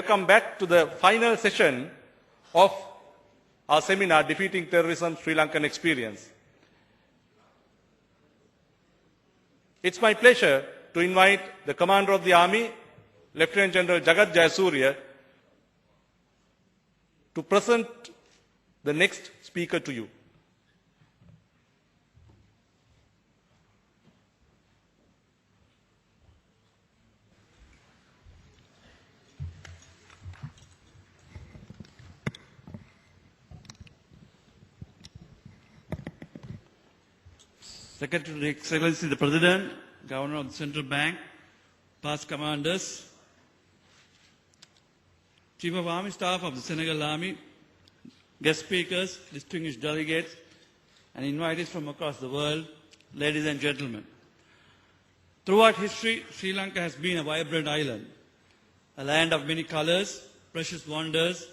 welcome back to the final session of our seminar, Defeating Terrorism, Sri Lankan Experience. It's my pleasure to invite the Commander of the Army, Lieutenant General Jagat Jayasuriya, to present the next speaker to you. Secretary of Excellency, the President, Governor of the Central Bank, past commanders, Chief of Army Staff of the Senegal Army, guest speakers, distinguished delegates, and invitees from across the world, ladies and gentlemen. Throughout history, Sri Lanka has been a vibrant island, a land of many colors, precious wonders,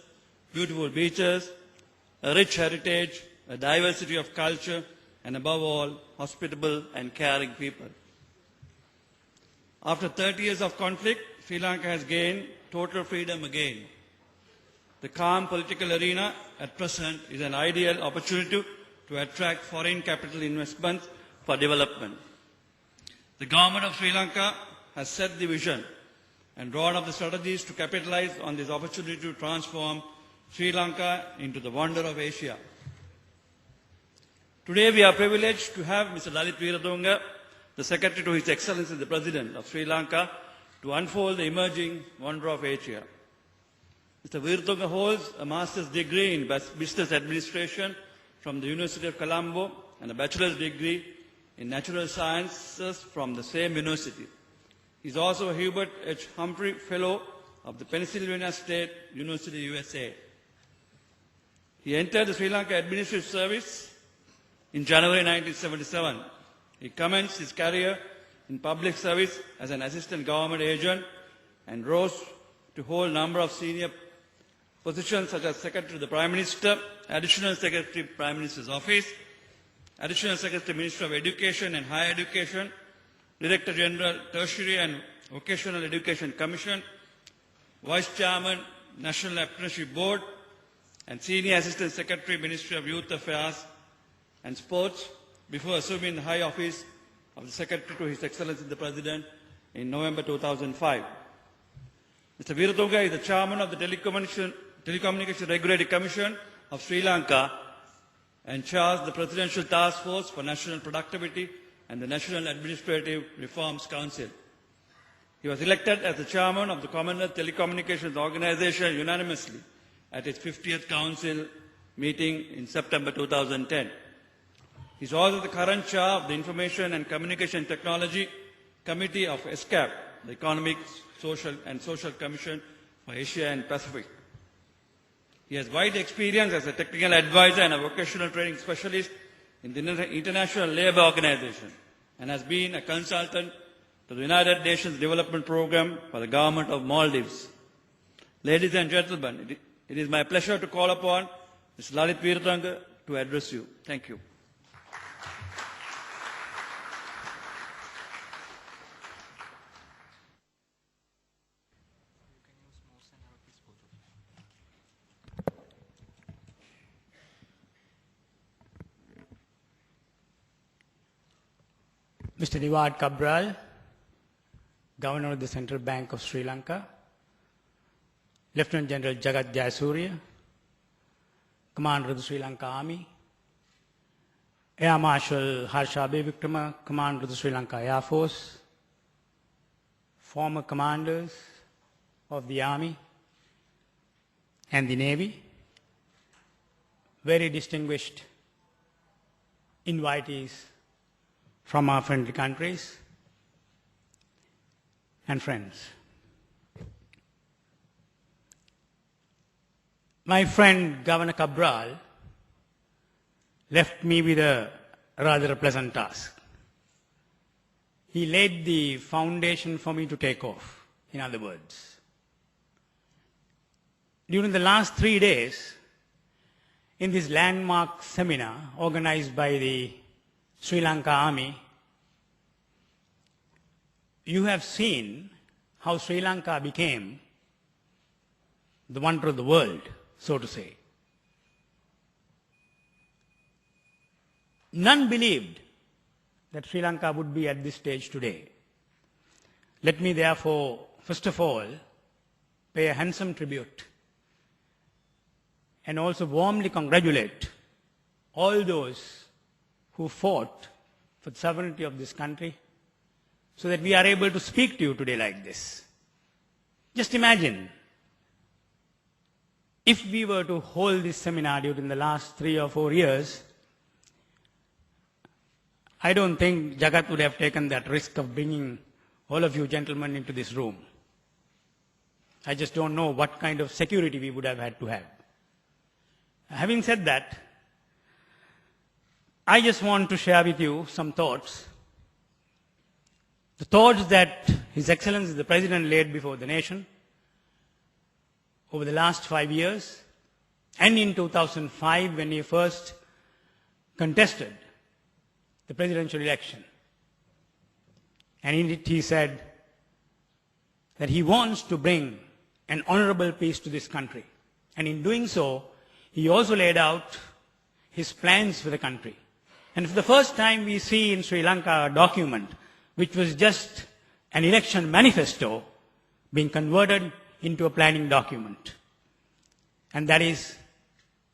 beautiful beaches, a rich heritage, a diversity of culture, and above all, hospitable and caring people. After 30 years of conflict, Sri Lanka has gained total freedom again. The calm political arena at present is an ideal opportunity to attract foreign capital investments for development. The government of Sri Lanka has set the vision and drawn up the strategies to capitalize on this opportunity to transform Sri Lanka into the wonder of Asia. Today we are privileged to have Mr. Lalit Weeratunga, the Secretary to His Excellency the President of Sri Lanka, to unfold the emerging wonder of Asia. Mr. Weeratunga holds a master's degree in business administration from the University of Colombo and a bachelor's degree in natural sciences from the same university. He is also a Hubert H. Humphrey Fellow of the Pennsylvania State University, USA. He entered the Sri Lanka Administrative Service in January 1977. He commenced his career in public service as an assistant government agent and rose to hold a number of senior positions such as Secretary to the Prime Minister, Additional Secretary Prime Minister's Office, Additional Secretary Minister of Education and Higher Education, Director General Tertiary and Vocational Education Commission, Vice Chairman National Apprenticeship Board, and Senior Assistant Secretary Ministry of Youth Affairs and Sports before assuming the high office of the Secretary to His Excellency the President in November 2005. Mr. Weeratunga is the Chairman of the Telecommunication Regulatory Commission of Sri Lanka and chairs the Presidential Task Force for National Productivity and the National Administrative Reforms Council. He was elected as the Chairman of the Commonwealth Telecommunications Organization unanimously at its 50th Council meeting in September 2010. He is also the current chair of the Information and Communication Technology Committee of ESCAP, the Economic, Social Commission for Asia and Pacific. He has wide experience as a technical advisor and a vocational training specialist in the International Labour Organization and has been a consultant to the United Nations Development Programme for the government of Maldives. Ladies and gentlemen, it is my pleasure to call upon Mr. Lalit Weeratunga to address you. Thank you. Mr. Diwad Cabral, Governor of the Central Bank of Sri Lanka, Lieutenant General Jagat Jayasuriya, Commander of the Sri Lanka Army, Air Marshal Harsha Abevikrama, Commander of the Sri Lanka Air Force, former commanders of the Army and the Navy, very distinguished invitees from our friendly countries, and friends. My friend Governor Cabral left me with a rather pleasant task. He laid the foundation for me to take off, in other words. During the last 3 days, in this landmark seminar organized by the Sri Lanka Army, you have seen how Sri Lanka became the wonder of the world, so to say. None believed that Sri Lanka would be at this stage today. Let me therefore, first of all, pay a handsome tribute and also warmly congratulate all those who fought for the sovereignty of this country so that we are able to speak to you today like this. Just imagine if we were to hold this seminar during the last 3 or 4 years, I don't think Jagat would have taken that risk of bringing all of you gentlemen into this room. I just don't know what kind of security we would have had to have. Having said that, I just want to share with you some thoughts. The thoughts that His Excellency the President laid before the nation over the last 5 years, and in 2005 when he first contested the presidential election. And in it he said that he wants to bring an honorable peace to this country. And in doing so, he also laid out his plans for the country. And for the first time we see in Sri Lanka a document which was just an election manifesto being converted into a planning document. And that is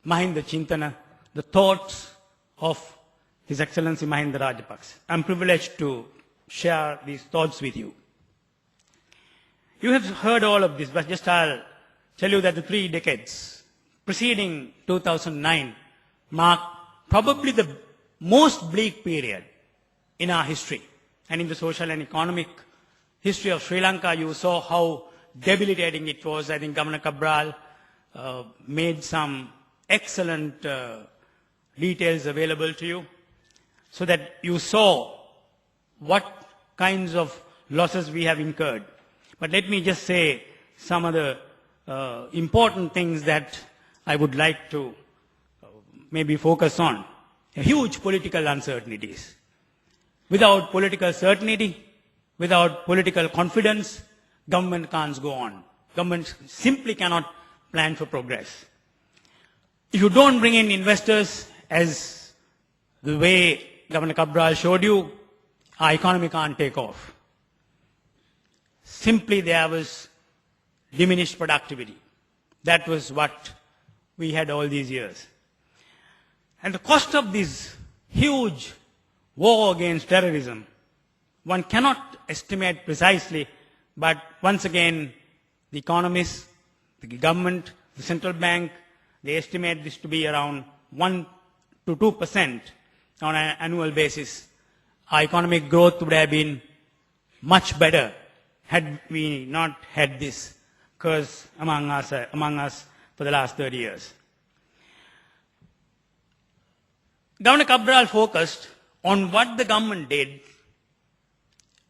Mahinda Chintana, the thoughts of His Excellency Mahinda Rajapaksa. I'm privileged to share these thoughts with you. You have heard all of this, but just I'll tell you that the 3 decades preceding 2009 mark probably the most bleak period in our history. And in the social and economic history of Sri Lanka, you saw how debilitating it was. I think Governor Cabral made some excellent details available to you so that you saw what kinds of losses we have incurred. But let me just say some of the important things that I would like to maybe focus on. Huge political uncertainties. Without political certainty, without political confidence, government can't go on. Government simply cannot plan for progress. If you don't bring in investors, as the way Governor Cabral showed you, our economy can't take off. Simply there was diminished productivity. That was what we had all these years. And the cost of this huge war against terrorism, one cannot estimate precisely, but once again, the economists, the government, the central bank, they estimate this to be around 1 to 2% on an annual basis. Our economic growth would have been much better had we not had this curse among us for the last 30 years. Governor Cabral focused on what the government did,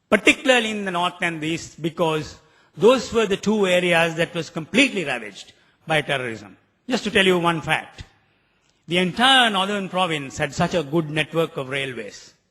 particularly in the north and the east, because those were the 2 areas that was completely ravaged by terrorism. Just to tell you one fact, the entire northern province had such a good network of railways.